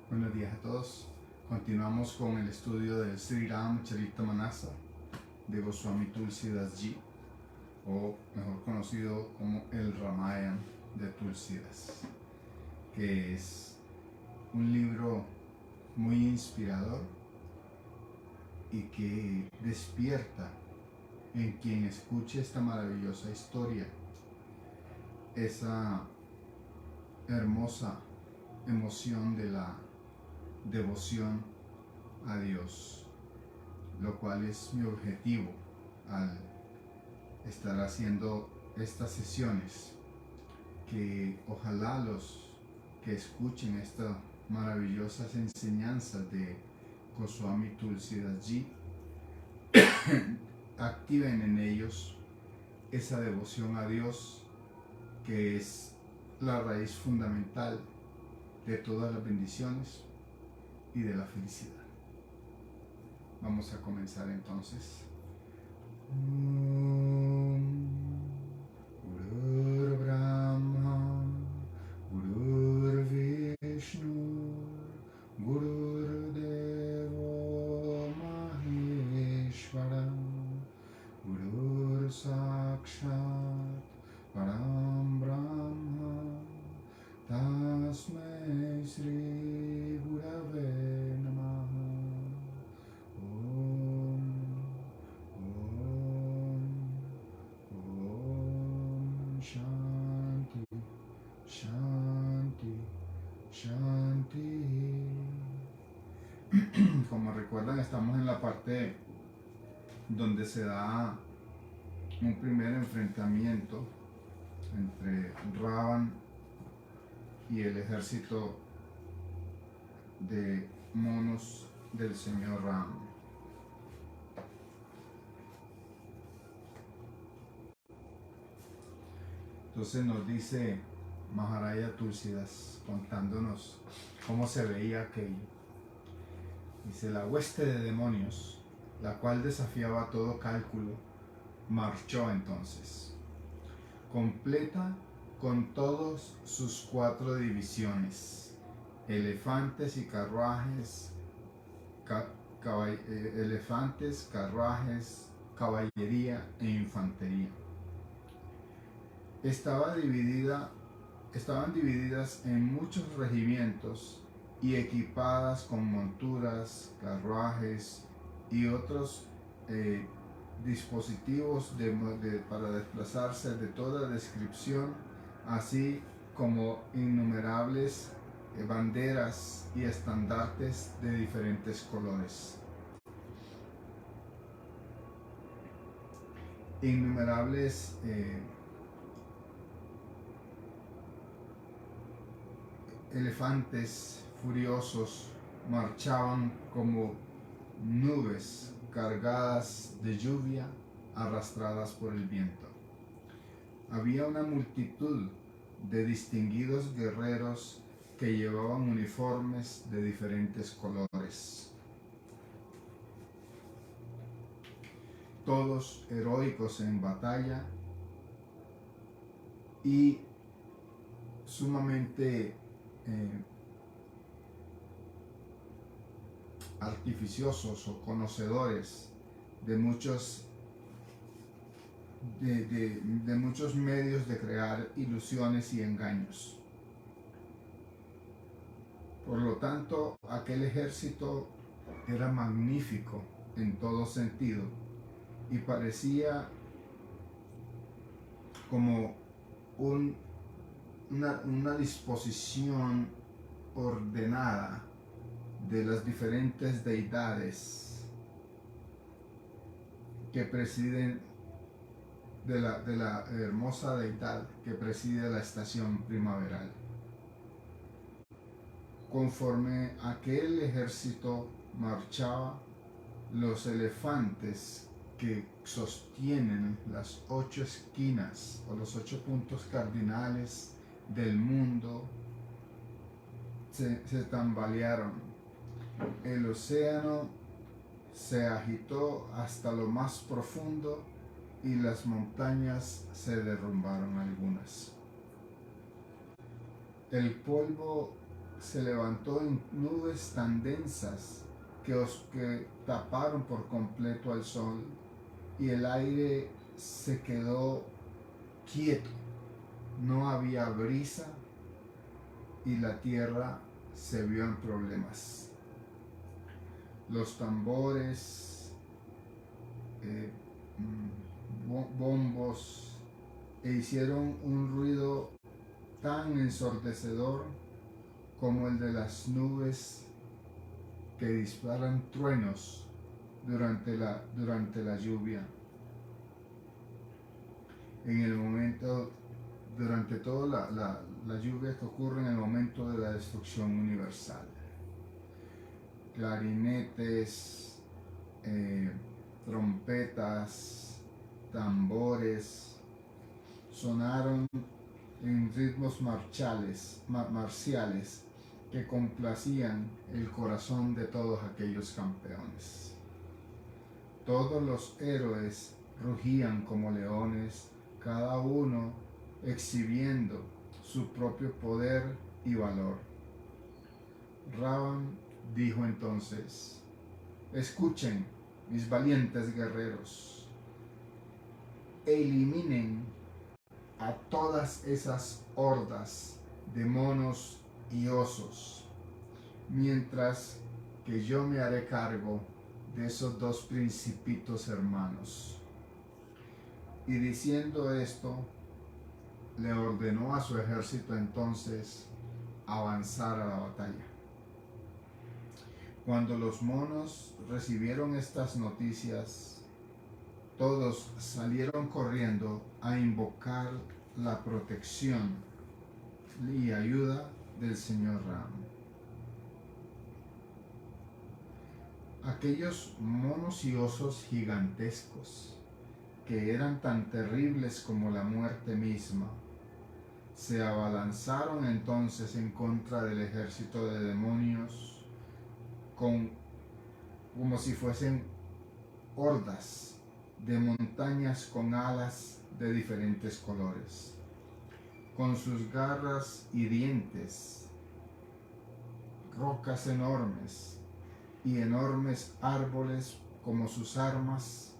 Buenos días a todos. Continuamos con el estudio del Sri Ram Charita Manasa de Goswami Tulsidas Ji, o mejor conocido como el Ramayana de Tulsidas, que es un libro muy inspirador y que despierta en quien escuche esta maravillosa historia esa hermosa emoción de la devoción a Dios, lo cual es mi objetivo al estar haciendo estas sesiones, que ojalá los que escuchen estas maravillosas enseñanzas de Goswami Tulsidas Ji activen en ellos esa devoción a Dios, que es la raíz fundamental de todas las bendiciones y de la felicidad. Vamos a comenzar entonces. Gurur Brahma, Gurur Vishnu, Gurur Devo Maheshwara, Gurur Sakshat Param Brahma, Tasmai Sri Gurave Namaha. Shanti, Shanti, Shanti. Como recuerdan, estamos en la parte donde se da un primer enfrentamiento entre Ravan y el ejército de monos del señor Ram. Entonces nos dice Maharaja Tulsidas, contándonos cómo se veía aquello. Dice: la hueste de demonios, la cual desafiaba todo cálculo, marchó entonces, completa con todos sus 4 divisiones, elefantes y carruajes, elefantes, carruajes, caballería e infantería. Estaban divididas en muchos regimientos y equipadas con monturas, carruajes y otros dispositivos para desplazarse de toda descripción, así como innumerables banderas y estandartes de diferentes colores. Innumerables elefantes furiosos marchaban como nubes cargadas de lluvia, arrastradas por el viento. Había una multitud de distinguidos guerreros que llevaban uniformes de diferentes colores, todos heroicos en batalla y sumamente artificiosos o conocedores de muchos medios de crear ilusiones y engaños. Por lo tanto, aquel ejército era magnífico en todo sentido y parecía como una disposición ordenada de las diferentes deidades que presiden, de la hermosa deidad que preside la estación primaveral. Conforme aquel ejército marchaba, los elefantes que sostienen las 8 esquinas o los 8 puntos cardinales del mundo se tambalearon. El océano se agitó hasta lo más profundo y las montañas se derrumbaron algunas. El polvo se levantó en nubes tan densas que taparon por completo al sol, y el aire se quedó quieto. No había brisa y la tierra se vio en problemas. Los tambores, bombos, hicieron un ruido tan ensordecedor como el de las nubes que disparan truenos durante la lluvia. En el momento, durante toda la lluvia que ocurre en el momento de la destrucción universal. Clarinetes, trompetas, tambores, sonaron en ritmos marciales que complacían el corazón de todos aquellos campeones. Todos los héroes rugían como leones, cada uno exhibiendo su propio poder y valor. Ravan dijo entonces: escuchen, mis valientes guerreros, eliminen a todas esas hordas de monos y osos, mientras que yo me haré cargo de esos dos principitos hermanos. Y diciendo esto, le ordenó a su ejército entonces avanzar a la batalla. Cuando los monos recibieron estas noticias, todos salieron corriendo a invocar la protección y ayuda del señor Ram. Aquellos monos y osos gigantescos, que eran tan terribles como la muerte misma, se abalanzaron entonces en contra del ejército de demonios como si fuesen hordas de montañas con alas de diferentes colores. Con sus garras y dientes, rocas enormes y enormes árboles como sus armas,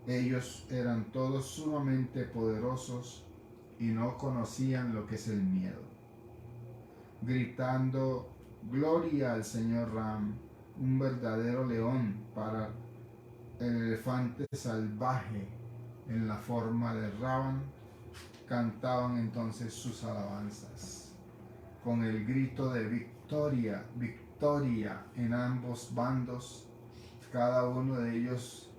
ellos eran todos sumamente poderosos y no conocían lo que es el miedo. Gritando gloria al señor Ram, un verdadero león para el elefante salvaje en la forma de Ravan, cantaban entonces sus alabanzas con el grito de victoria, victoria en ambos bandos. Cada uno de ellos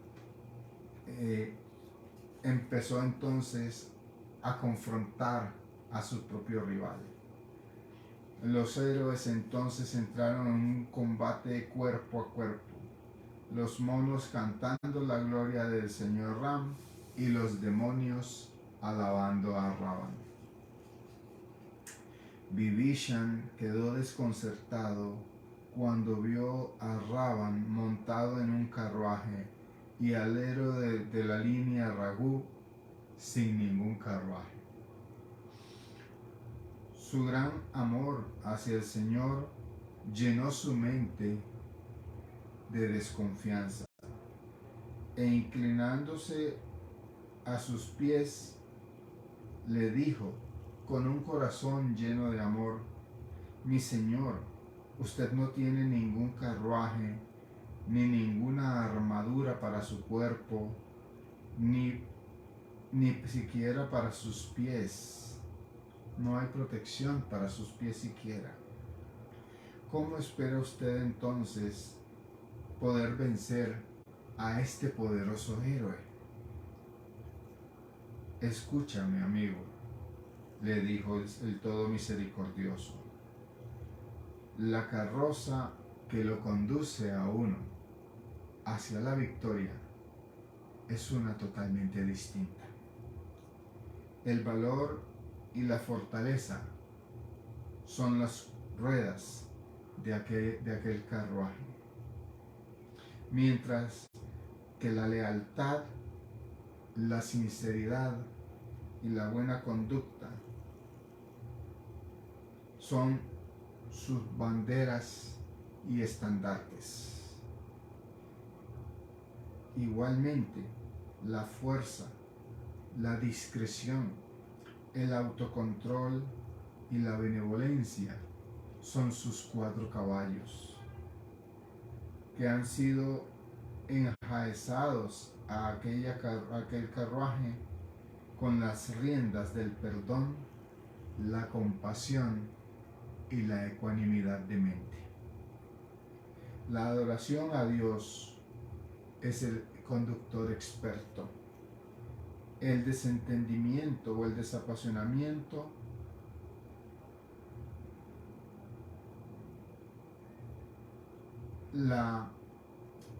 empezó entonces a confrontar a su propio rival. Los héroes entonces entraron en un combate cuerpo a cuerpo, los monos cantando la gloria del señor Ram y los demonios alabando a Ravan. Vibhishan quedó desconcertado cuando vio a Ravan montado en un carruaje y al héroe de la línea Raghu sin ningún carruaje. Su gran amor hacia el Señor llenó su mente de desconfianza, e inclinándose a sus pies, le dijo con un corazón lleno de amor: mi Señor, usted no tiene ningún carruaje, ni ninguna armadura para su cuerpo, ni siquiera para sus pies. No hay protección para sus pies siquiera. ¿Cómo espera usted entonces poder vencer a este poderoso héroe? Escúchame, amigo, le dijo el todo misericordioso. La carroza que lo conduce a uno hacia la victoria es una totalmente distinta. El valor y la fortaleza son las ruedas de aquel carruaje, mientras que la lealtad, la sinceridad y la buena conducta son sus banderas y estandartes. Igualmente, la fuerza, la discreción, el autocontrol y la benevolencia son sus 4 caballos, que han sido enjaezados a aquel carruaje con las riendas del perdón, la compasión y la ecuanimidad de mente. La adoración a Dios es el conductor experto. El desentendimiento o el desapasionamiento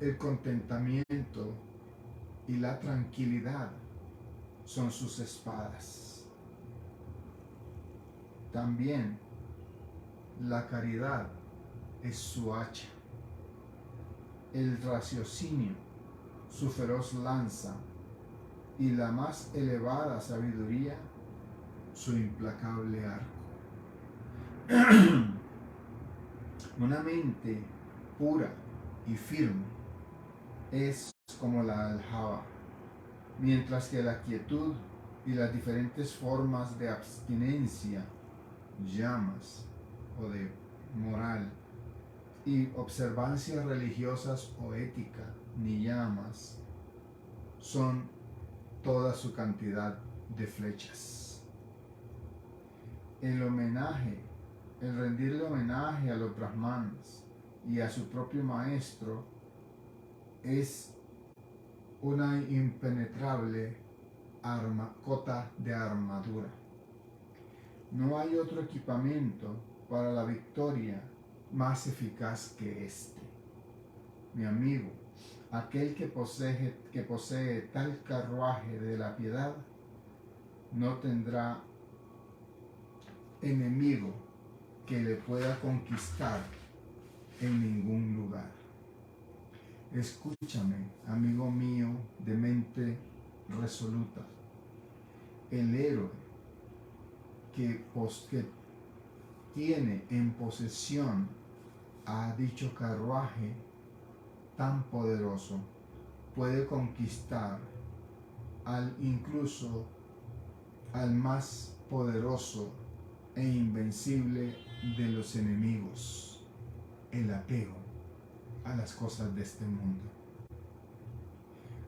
el contentamiento y la tranquilidad son sus espadas. También la caridad es su hacha, el raciocinio su feroz lanza y la más elevada sabiduría su implacable arco. Una mente pura y firme es como la aljaba, mientras que la quietud y las diferentes formas de abstinencia, llamas o de moral y observancias religiosas o ética, ni llamas, son toda su cantidad de flechas. El rendirle homenaje a los brahmanes y a su propio maestro es una impenetrable cota de armadura. No hay otro equipamiento para la victoria más eficaz que este. Mi amigo, aquel que posee tal carruaje de la piedad no tendrá enemigo que le pueda conquistar en ningún lugar. Escúchame, amigo mío de mente resoluta. El héroe que tiene en posesión a dicho carruaje tan poderoso puede conquistar incluso al más poderoso e invencible de los enemigos: el apego a las cosas de este mundo.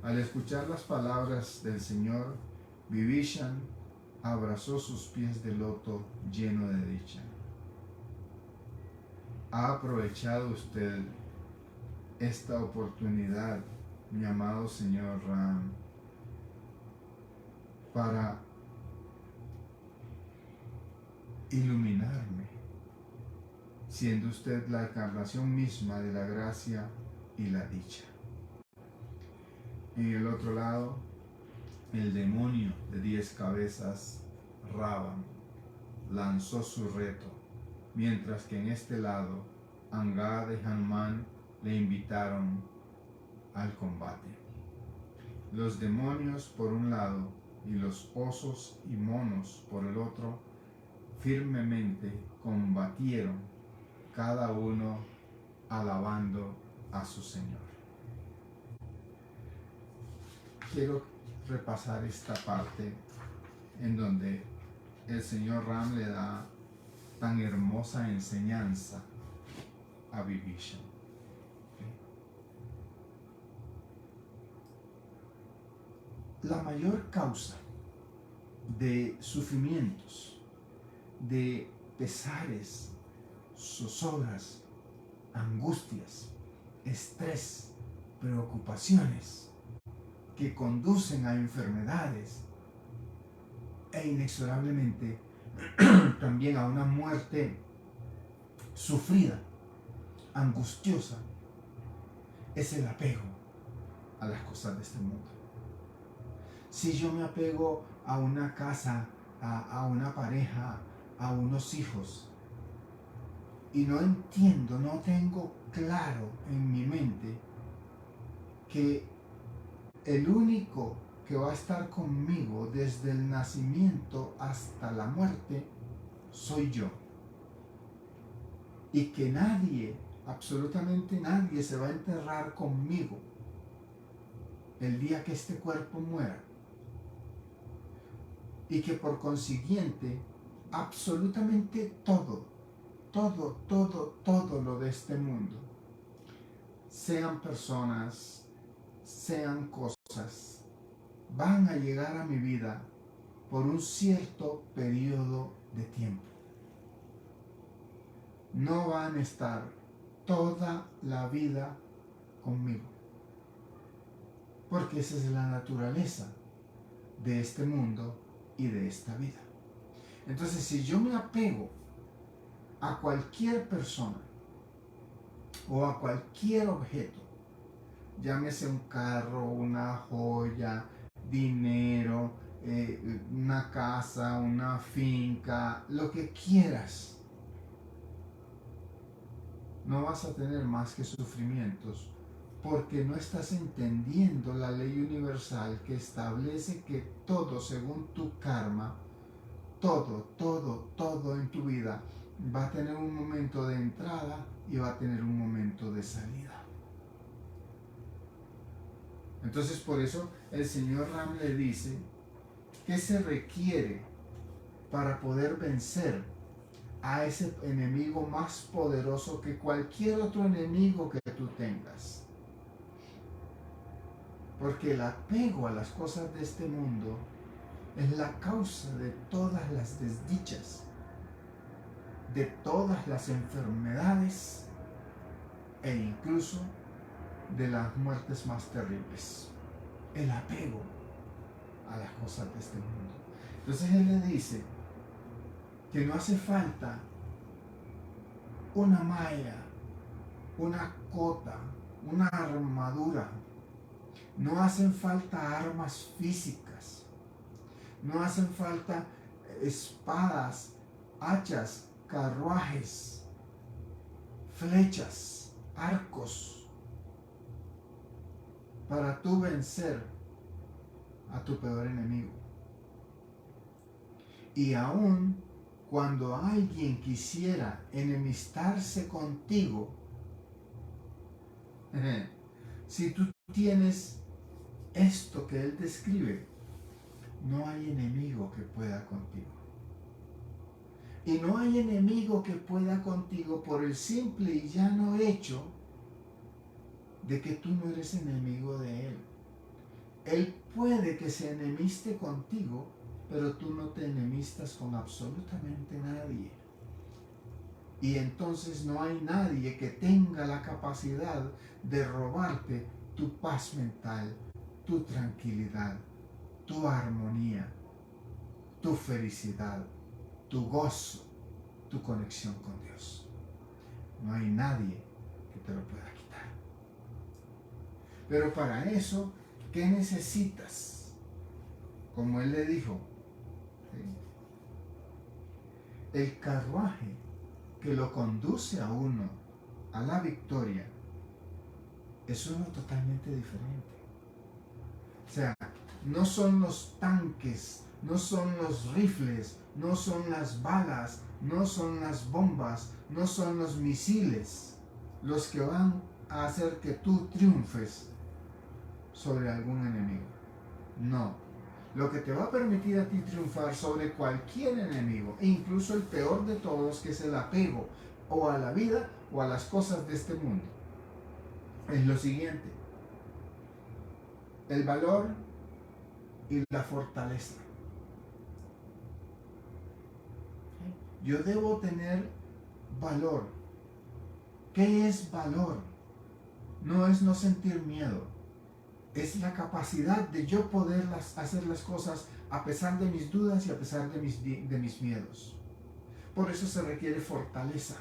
Al escuchar las palabras del Señor, Vibhishan abrazó sus pies de loto lleno de dicha. ¿Ha aprovechado usted esta oportunidad, mi amado señor Ram, para iluminarme, siendo usted la encarnación misma de la gracia y la dicha? En el otro lado, el demonio de 10 cabezas, Ravan, lanzó su reto, mientras que en este lado, Angad y Hanuman le invitaron al combate. Los demonios por un lado y los osos y monos por el otro firmemente combatieron, cada uno alabando a su Señor. Quiero repasar esta parte en donde el señor Ram le da tan hermosa enseñanza a Vibhishan. La mayor causa de sufrimientos, de pesares, zozobras, angustias, estrés, preocupaciones que conducen a enfermedades e inexorablemente también a una muerte sufrida, angustiosa, es el apego a las cosas de este mundo. Si yo me apego a una casa, a una pareja, a unos hijos, y no entiendo, no tengo claro en mi mente que el único que va a estar conmigo desde el nacimiento hasta la muerte soy yo. y que nadie, absolutamente nadie, se va a enterrar conmigo el día que este cuerpo muera, y que por consiguiente absolutamente todo lo de este mundo, sean personas, sean cosas, van a llegar a mi vida por un cierto periodo de tiempo. No van a estar toda la vida conmigo, porque esa es la naturaleza de este mundo y de esta vida. Entonces, si yo me apego a cualquier persona o a cualquier objeto, llámese un carro, una joya, dinero, una casa, una finca, lo que quieras, no vas a tener más que sufrimientos, porque no estás entendiendo la ley universal que establece que todo según tu karma, todo en tu vida va a tener un momento de entrada y va a tener un momento de salida. Entonces, por eso el señor Ram le dice que se requiere para poder vencer a ese enemigo más poderoso que cualquier otro enemigo que tú tengas. Porque el apego a las cosas de este mundo es la causa de todas las desdichas, de todas las enfermedades e incluso de las muertes más terribles. El apego a las cosas de este mundo. Entonces él le dice que no hace falta una malla, una cota, una armadura. No hacen falta armas físicas. No hacen falta espadas, hachas, carruajes, flechas, arcos, para tú vencer a tu peor enemigo. Y aún cuando alguien quisiera enemistarse contigo, si tú tienes esto que él describe, no hay enemigo que pueda contigo. Y no hay enemigo que pueda contigo por el simple y llano hecho de que tú no eres enemigo de él. Él puede que se enemiste contigo, pero tú no te enemistas con absolutamente nadie. Y entonces no hay nadie que tenga la capacidad de robarte tu paz mental, tu tranquilidad, tu armonía, tu felicidad, tu gozo, tu conexión con Dios. No hay nadie que te lo pueda quitar. Pero para eso, ¿qué necesitas? Como él le dijo, el carruaje que lo conduce a uno a la victoria es uno totalmente diferente. O sea, no son los tanques, no son los rifles, no son las balas, no son las bombas, no son los misiles los que van a hacer que tú triunfes sobre algún enemigo. No. Lo que te va a permitir a ti triunfar sobre cualquier enemigo, e incluso el peor de todos, que es el apego o a la vida o a las cosas de este mundo, es lo siguiente: el valor y la fortaleza. Yo debo tener valor. ¿Qué es valor? No es no sentir miedo. Es la capacidad de yo poder hacer las cosas a pesar de mis dudas y a pesar de mis miedos. Por eso se requiere fortaleza.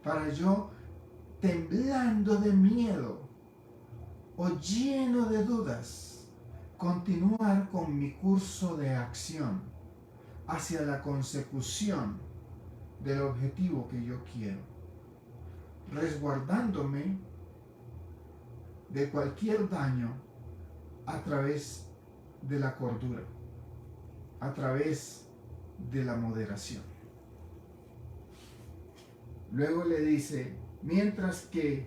Para yo, temblando de miedo o lleno de dudas, continuar con mi curso de acción hacia la consecución del objetivo que yo quiero, resguardándome de cualquier daño a través de la cordura, a través de la moderación. Luego le dice, mientras que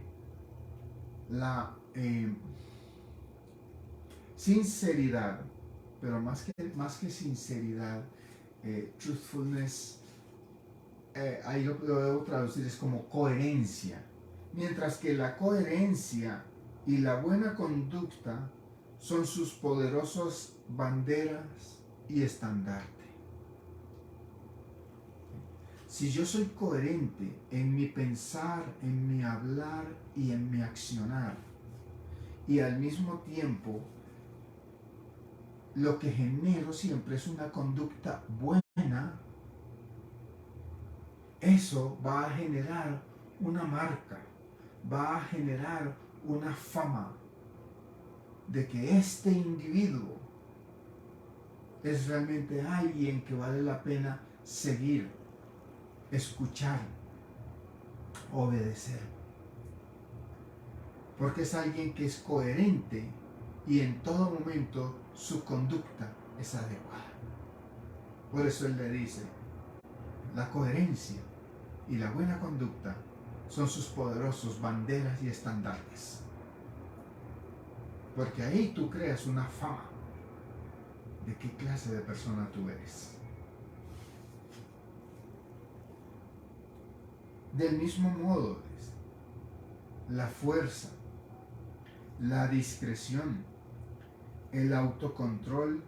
la sinceridad, pero más que sinceridad, truthfulness, ahí lo debo traducir, es como coherencia. Mientras que la coherencia y la buena conducta son sus poderosas banderas y estandarte. Si yo soy coherente en mi pensar, en mi hablar y en mi accionar, y al mismo tiempo lo que genero siempre es una conducta buena, eso va a generar una marca, va a generar una fama de que este individuo es realmente alguien que vale la pena seguir, escuchar, obedecer. Porque es alguien que es coherente y en todo momento su conducta es adecuada. Por eso él le dice, la coherencia y la buena conducta son sus poderosos banderas y estandartes. Porque ahí tú creas una fama de qué clase de persona tú eres. Del mismo modo, la fuerza, la discreción, el autocontrol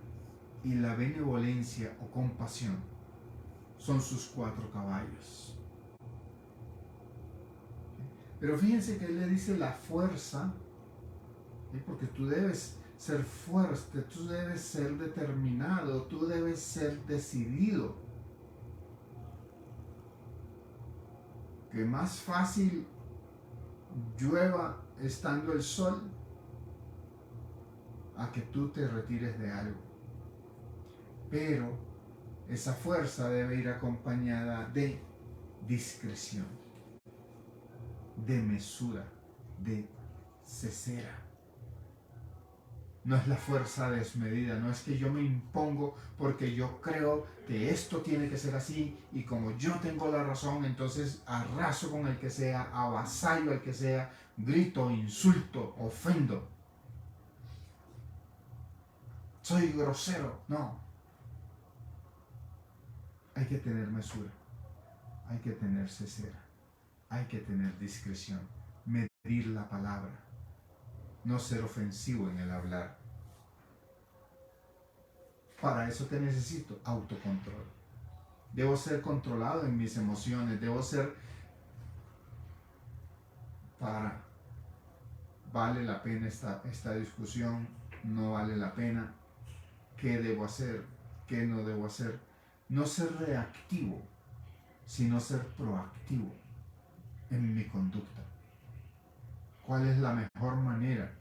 y la benevolencia o compasión son sus 4 caballos. Pero fíjense que él le dice la fuerza, porque tú debes ser fuerte, tú debes ser determinado, tú debes ser decidido. Que más fácil llueva estando el sol a que tú te retires de algo. Pero esa fuerza debe ir acompañada de discreción, de mesura, de cesera. No es la fuerza desmedida, no es que yo me impongo porque yo creo que esto tiene que ser así y como yo tengo la razón, entonces arraso con el que sea, avasallo al que sea, grito, insulto, ofendo. Soy grosero. No. Hay que tener mesura, hay que tener cesera, hay que tener discreción, medir la palabra, no ser ofensivo en el hablar. Para eso te necesito autocontrol. Debo ser controlado en mis emociones, debo ser ¿vale la pena esta discusión? ¿No vale la pena? ¿Qué debo hacer? ¿Qué no debo hacer? No ser reactivo, sino ser proactivo en mi conducta. ¿Cuál es la mejor manera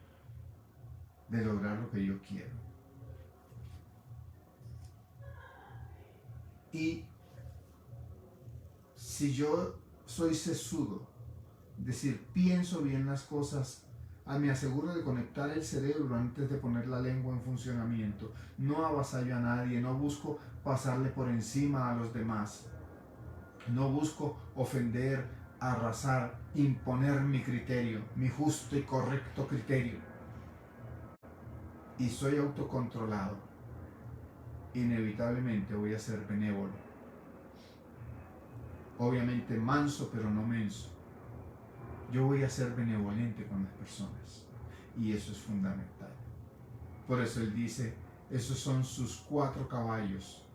de lograr lo que yo quiero? Y si yo soy sesudo, es decir, pienso bien las cosas, me aseguro de conectar el cerebro antes de poner la lengua en funcionamiento, no avasallo a nadie, no busco pasarle por encima a los demás, no busco ofender, arrasar, imponer mi criterio, mi justo y correcto criterio, y soy autocontrolado, inevitablemente voy a ser benévolo, obviamente manso pero no menso. Yo voy a ser benevolente con las personas y eso es fundamental. Por eso él dice, esos son sus 4 caballos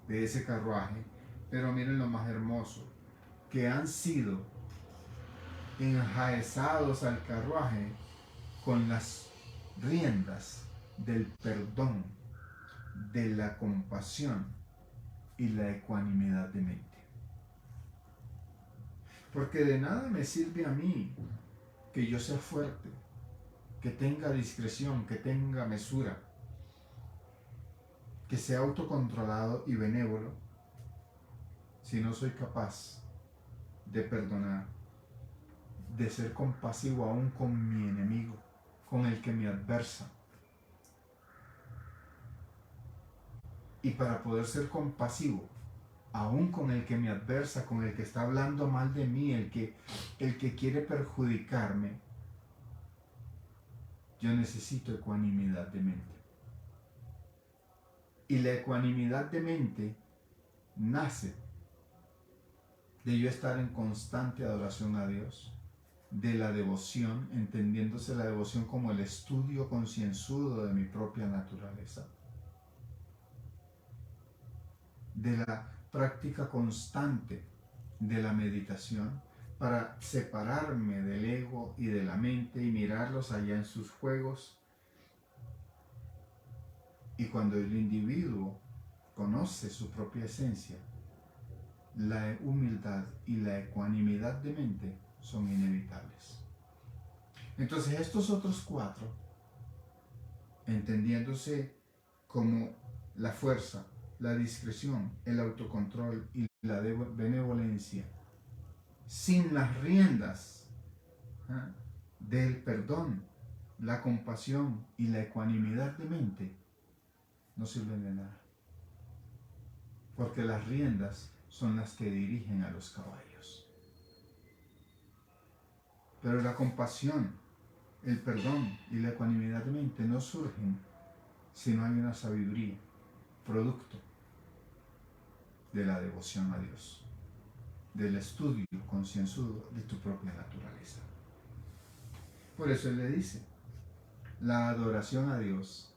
de ese carruaje, pero miren lo más hermoso, que han sido enjaezados al carruaje con las riendas del perdón, de la compasión y la ecuanimidad de mente. Porque de nada me sirve a mí que yo sea fuerte, que tenga discreción, que tenga mesura, que sea autocontrolado y benévolo, si no soy capaz de perdonar, de ser compasivo aún con mi enemigo, con el que me adversa. Y para poder ser compasivo, aún con el que me adversa, con el que está hablando mal de mí, el que quiere perjudicarme, yo necesito ecuanimidad de mente. Y la ecuanimidad de mente nace de yo estar en constante adoración a Dios, de la devoción, entendiéndose la devoción como el estudio concienzudo de mi propia naturaleza, de la práctica constante de la meditación para separarme del ego y de la mente y mirarlos allá en sus juegos. Y cuando el individuo conoce su propia esencia, la humildad y la ecuanimidad de mente son inevitables. Entonces estos otros cuatro, entendiéndose como la fuerza, la discreción, el autocontrol y la benevolencia, sin las riendas del perdón, la compasión y la ecuanimidad de mente, no sirven de nada. Porque las riendas son las que dirigen a los caballos. Pero la compasión, el perdón y la ecuanimidad de mente no surgen si no hay una sabiduría, producto de la devoción a Dios, del estudio concienzudo de tu propia naturaleza. Por eso él le dice, la adoración a Dios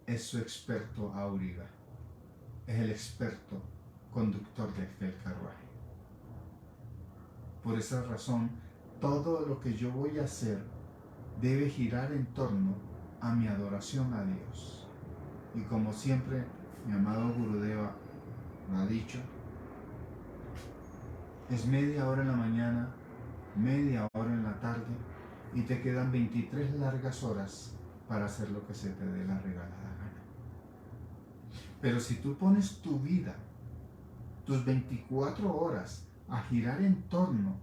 es su experto auriga, es el experto conductor de aquel carruaje. Por esa razón, todo lo que yo voy a hacer debe girar en torno a mi adoración a Dios. Y como siempre, mi amado Gurudeva lo ha dicho, es media hora en la mañana, media hora en la tarde, y te quedan 23 largas horas para hacer lo que se te dé la regalada gana. Pero si tú pones tu vida, tus 24 horas, a girar en torno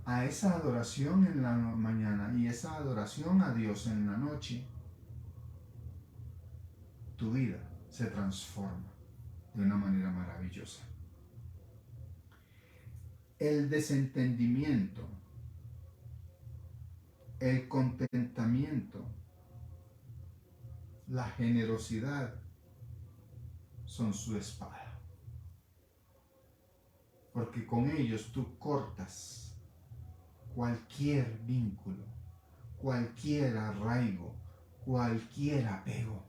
a esa adoración en la mañana y esa adoración a Dios en la noche, tu vida se transforma de una manera maravillosa. El desentendimiento, el contentamiento, la generosidad son su espada. Porque con ellos tú cortas cualquier vínculo, cualquier arraigo, cualquier apego.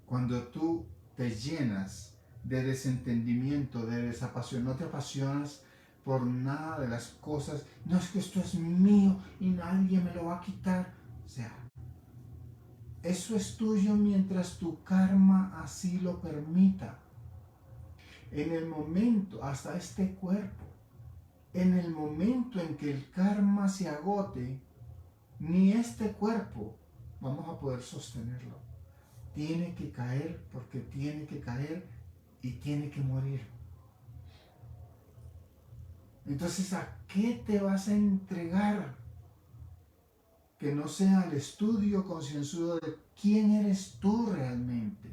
Cuando tú te llenas de desentendimiento, de desapasión, no te apasionas por nada de las cosas, no es que esto es mío y nadie me lo va a quitar. O sea, eso es tuyo mientras tu karma así lo permita. En el momento, hasta este cuerpo, en el momento en que el karma se agote, ni este cuerpo vamos a poder sostenerlo. Tiene que caer porque tiene que caer y tiene que morir. Entonces, ¿a qué te vas a entregar? Que no sea el estudio concienzudo de quién eres tú realmente.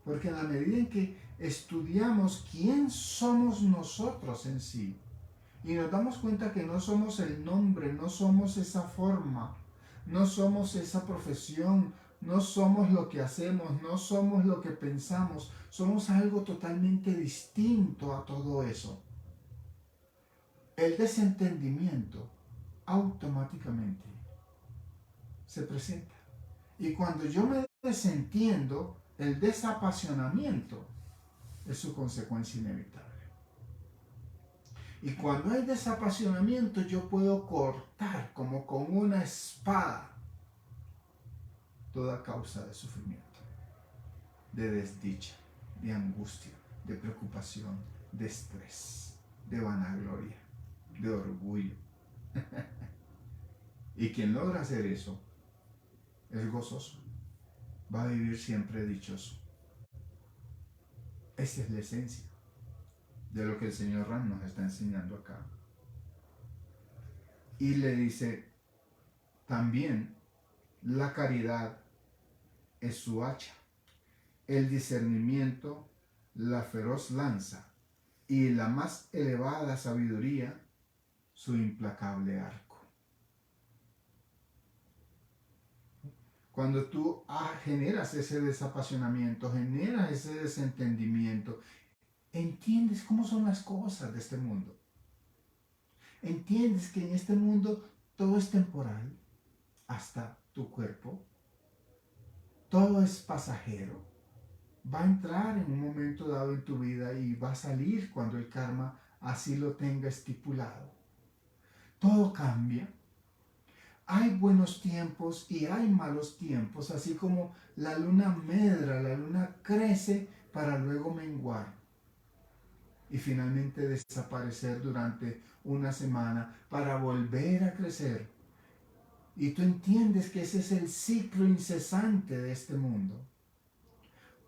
Porque en la medida en que estudiamos quién somos nosotros en sí, y nos damos cuenta que no somos el nombre, no somos esa forma, no somos esa profesión, no somos lo que hacemos, no somos lo que pensamos, somos algo totalmente distinto a todo eso. El desentendimiento automáticamente se presenta. Y cuando yo me desentiendo, el desapasionamiento es su consecuencia inevitable. Y cuando hay desapasionamiento, yo puedo cortar como con una espada toda causa de sufrimiento, de desdicha, de angustia, de preocupación, de estrés, de vanagloria, de orgullo. Y quien logra hacer eso es gozoso, va a vivir siempre dichoso. Esa es la esencia de lo que el señor Ram nos está enseñando acá. Y le dice también, la caridad es su hacha el discernimiento, la feroz lanza y la más elevada sabiduría, su implacable arco. Cuando tú generas ese desapasionamiento, generas ese desentendimiento, entiendes cómo son las cosas de este mundo. Entiendes que en este mundo todo es temporal, hasta tu cuerpo. Todo es pasajero. Va a entrar en un momento dado en tu vida y va a salir cuando el karma así lo tenga estipulado. Todo cambia. Hay buenos tiempos y hay malos tiempos, así como la luna medra, la luna crece para luego menguar y finalmente desaparecer durante una semana para volver a crecer. Y tú entiendes que ese es el ciclo incesante de este mundo.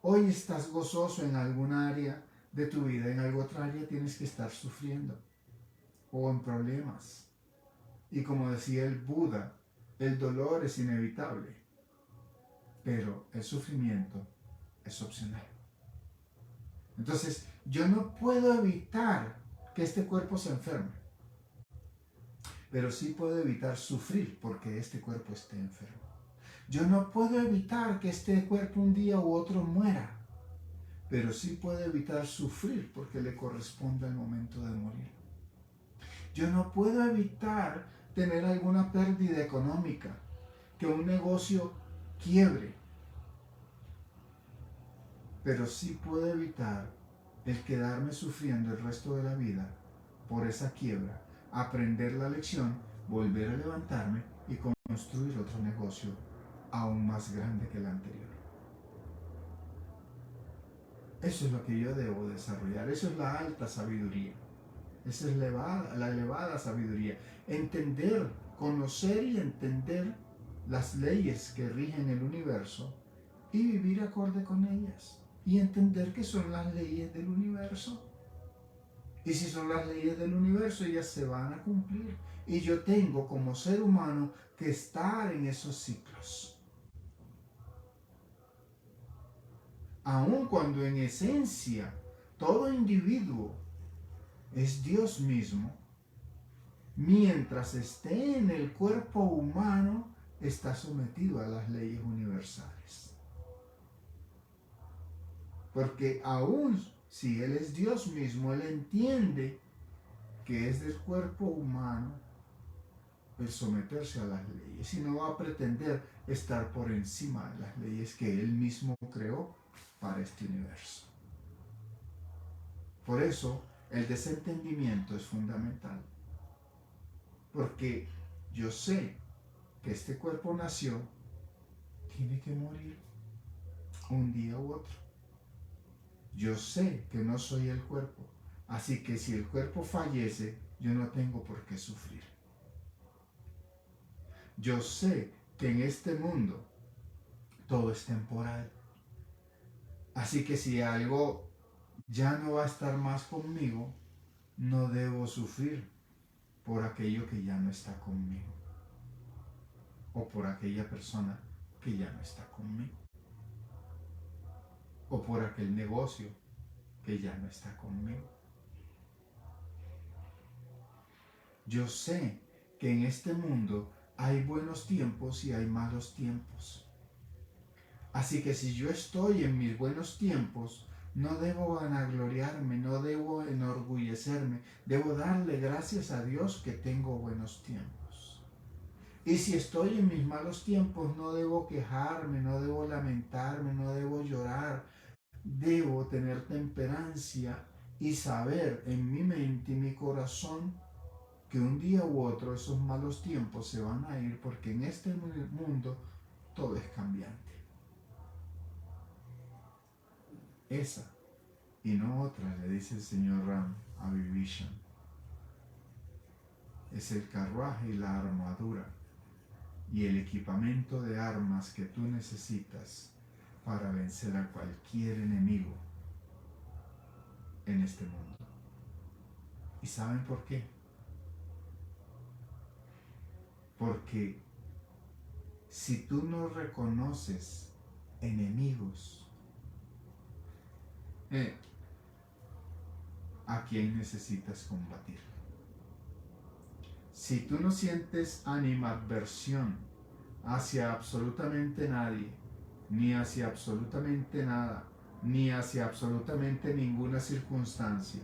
Hoy estás gozoso en alguna área de tu vida, en alguna otra área tienes que estar sufriendo o en problemas. Y como decía el Buda, el dolor es inevitable, pero el sufrimiento es opcional. Entonces, yo no puedo evitar que este cuerpo se enferme, pero sí puedo evitar sufrir porque este cuerpo esté enfermo. Yo no puedo evitar que este cuerpo un día u otro muera, pero sí puedo evitar sufrir porque le corresponde el momento de morir. Yo no puedo evitar tener alguna pérdida económica, que un negocio quiebre, pero sí puedo evitar el quedarme sufriendo el resto de la vida por esa quiebra, aprender la lección, volver a levantarme y construir otro negocio aún más grande que el anterior. Eso es lo que yo debo desarrollar, eso es la alta sabiduría, esa es la elevada sabiduría. Entender, conocer y entender las leyes que rigen el universo y vivir acorde con ellas. Y entender que son las leyes del universo. Y si son las leyes del universo, ellas se van a cumplir. Y yo tengo como ser humano que estar en esos ciclos. Aun cuando en esencia todo individuo es Dios mismo, mientras esté en el cuerpo humano, está sometido a las leyes universales. Porque aún si Él es Dios mismo, Él entiende que es del cuerpo humano el someterse a las leyes y no va a pretender estar por encima de las leyes que Él mismo creó para este universo. Por eso el desentendimiento es fundamental, porque yo sé que este cuerpo nació, tiene que morir un día u otro. Yo sé que no soy el cuerpo, así que si el cuerpo fallece, yo no tengo por qué sufrir. Yo sé que en este mundo todo es temporal, así que si algo ya no va a estar más conmigo, no debo sufrir por aquello que ya no está conmigo o por aquella persona que ya no está conmigo o por aquel negocio que ya no está conmigo. Yo sé que en este mundo hay buenos tiempos y hay malos tiempos. Así que si yo estoy en mis buenos tiempos, no debo vanagloriarme, no debo enorgullecerme, debo darle gracias a Dios que tengo buenos tiempos. Y si estoy en mis malos tiempos, no debo quejarme, no debo lamentarme, no debo llorar. Debo tener temperancia y saber en mi mente y mi corazón que un día u otro esos malos tiempos se van a ir porque en este mundo todo es cambiante. Esa y no otra, le dice el señor Ram a Vibhishan, es el carruaje y la armadura y el equipamiento de armas que tú necesitas para vencer a cualquier enemigo en este mundo. ¿Y saben por qué? Porque si tú no reconoces enemigos, eh, a quien necesitas combatir. Si tú no sientes animadversión hacia absolutamente nadie, ni hacia absolutamente nada, ni hacia absolutamente ninguna circunstancia,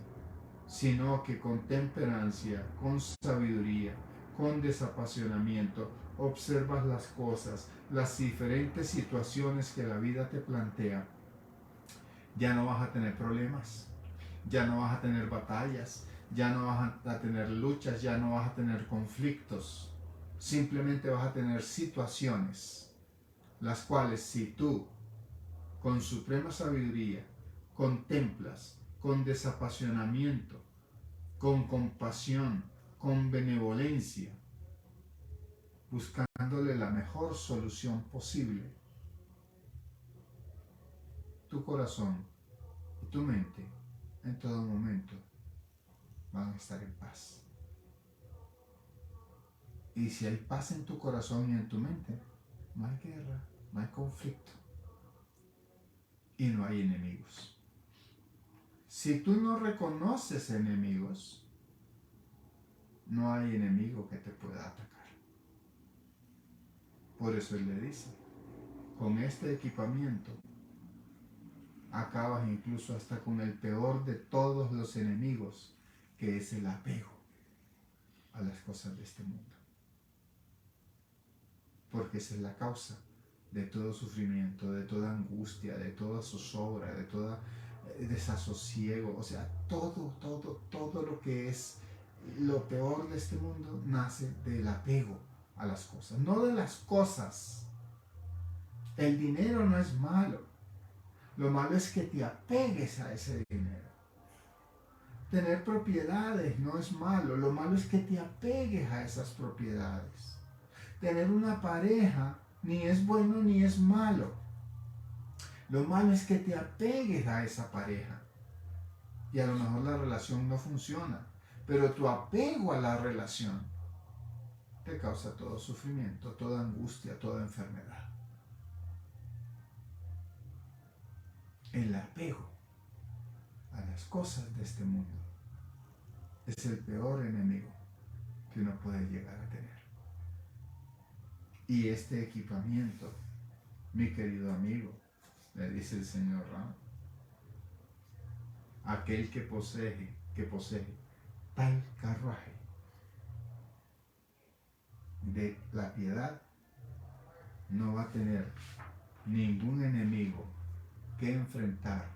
sino que con temperancia, con sabiduría, con desapasionamiento, observas las cosas, las diferentes situaciones que la vida te plantea, ya no vas a tener problemas, ya no vas a tener batallas, ya no vas a tener luchas, ya no vas a tener conflictos. Simplemente vas a tener situaciones, las cuales si tú, con suprema sabiduría, contemplas, con desapasionamiento, con compasión, con benevolencia, buscándole la mejor solución posible, tu corazón y tu mente en todo momento van a estar en paz. Y si hay paz en tu corazón y en tu mente, no hay guerra, no hay conflicto y no hay enemigos. Si tú no reconoces enemigos, no hay enemigo que te pueda atacar. Por eso él le dice, con este equipamiento acabas incluso hasta con el peor de todos los enemigos, que es el apego a las cosas de este mundo. Porque esa es la causa de todo sufrimiento, de toda angustia, de toda zozobra, de todo desasosiego. O sea, todo lo que es lo peor de este mundo nace del apego a las cosas, no de las cosas. El dinero no es malo. Lo malo es que te apegues a ese dinero. Tener propiedades no es malo. Lo malo es que te apegues a esas propiedades. Tener una pareja ni es bueno ni es malo. Lo malo es que te apegues a esa pareja. Y a lo mejor la relación no funciona. Pero tu apego a la relación te causa todo sufrimiento, toda angustia, toda enfermedad. El apego a las cosas de este mundo es el peor enemigo que uno puede llegar a tener. Y este equipamiento, mi querido amigo, le dice el Señor Ram, aquel que posee tal carruaje de la piedad, no va a tener ningún enemigo que enfrentar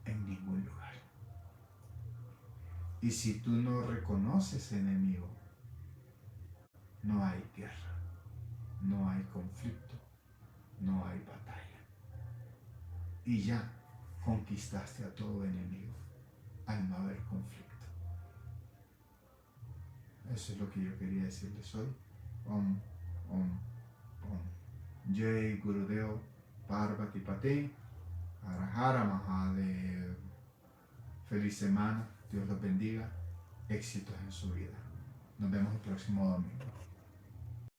en ningún lugar. Y si tú no reconoces enemigo, no hay guerra, no hay conflicto, no hay batalla. Y ya conquistaste a todo enemigo al no haber conflicto. Eso es lo que yo quería decirles hoy. Om, om, om. Jai Gurudeo Parvati Pate Arahara Mahadev. Feliz semana, Dios los bendiga, éxitos en su vida. Nos vemos el próximo domingo.